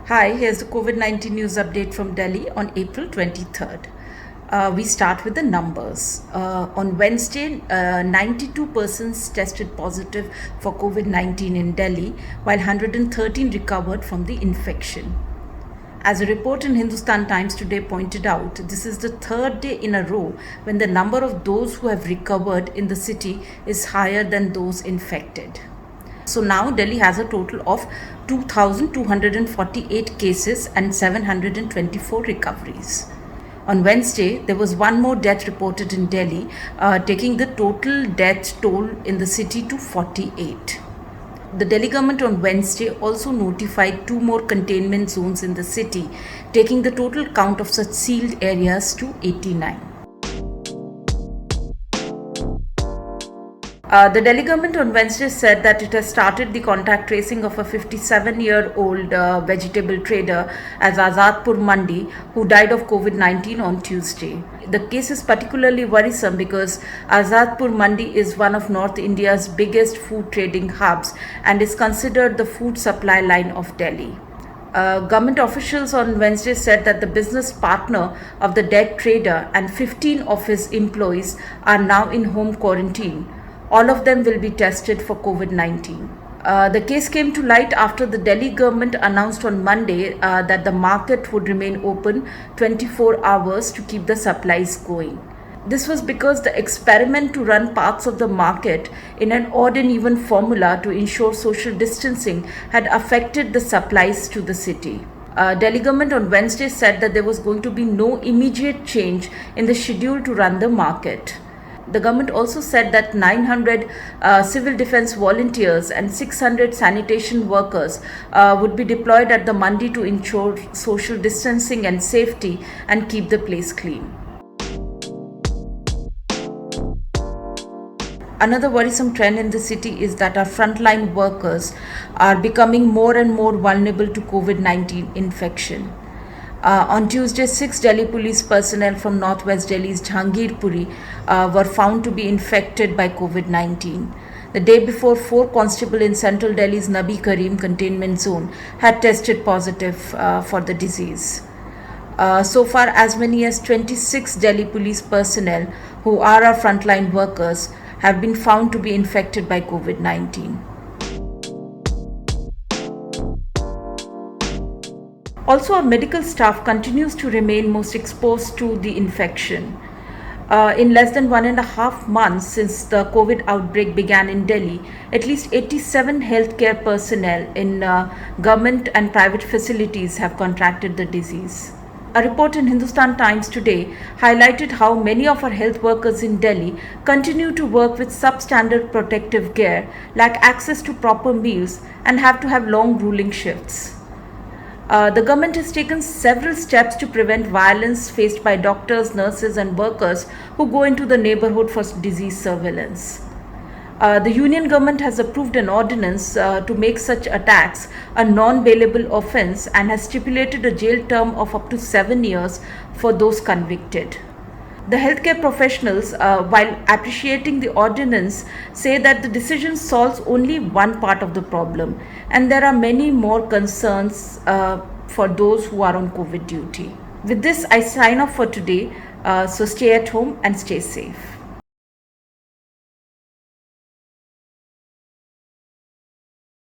Hi, here's the COVID 19 news update from Delhi on April 23rd. We start with the numbers. On Wednesday, 92 persons tested positive for COVID 19 in Delhi, while 113 recovered from the infection. As a report in Hindustan Times today pointed out, this is the third day in a row when the number of those who have recovered in the city is higher than those infected. So now Delhi has a total of 2,248 cases and 724 recoveries. On Wednesday, there was one more death reported in Delhi, taking the total death toll in the city to 48. The Delhi government on Wednesday also notified two more containment zones in the city, taking the total count of such sealed areas to 89. The Delhi government on Wednesday said that it has started the contact tracing of a 57-year-old vegetable trader as Azadpur Mandi, who died of COVID-19 on Tuesday. The case is particularly worrisome because Azadpur Mandi is one of North India's biggest food trading hubs and is considered the food supply line of Delhi. Government officials on Wednesday said that the business partner of the dead trader and 15 of his employees are now in home quarantine. All of them will be tested for COVID-19. The case came to light after the Delhi government announced on Monday that the market would remain open 24 hours to keep the supplies going. This was because the experiment to run parts of the market in an odd and even formula to ensure social distancing had affected the supplies to the city. Delhi government on Wednesday said that there was going to be no immediate change in the schedule to run the market. The government also said that 900 civil defense volunteers and 600 sanitation workers would be deployed at the Mandi to ensure social distancing and safety and keep the place clean. Another worrisome trend in the city is that our frontline workers are becoming more and more vulnerable to COVID-19 infection. On Tuesday, 6 Delhi police personnel from Northwest Delhi's Jahangirpuri were found to be infected by COVID-19. The day before, 4 constables in Central Delhi's Nabi Karim containment zone had tested positive for the disease. So far, as many as 26 Delhi police personnel who are our frontline workers have been found to be infected by COVID-19. Also, our medical staff continues to remain most exposed to the infection. In less than 1.5 months since the COVID outbreak began in Delhi, at least 87 healthcare personnel in government and private facilities have contracted the disease. A report in Hindustan Times today highlighted how many of our health workers in Delhi continue to work with substandard protective gear, lack access to proper meals, and have to have long grueling shifts. The government has taken several steps to prevent violence faced by doctors, nurses, and workers who go into the neighborhood for disease surveillance. The union government has approved an ordinance to make such attacks a non-bailable offence and has stipulated a jail term of up to 7 years for those convicted. The healthcare professionals, while appreciating the ordinance, say that the decision solves only one part of the problem and there are many more concerns for those who are on COVID duty. With this, I sign off for today. So stay at home and stay safe.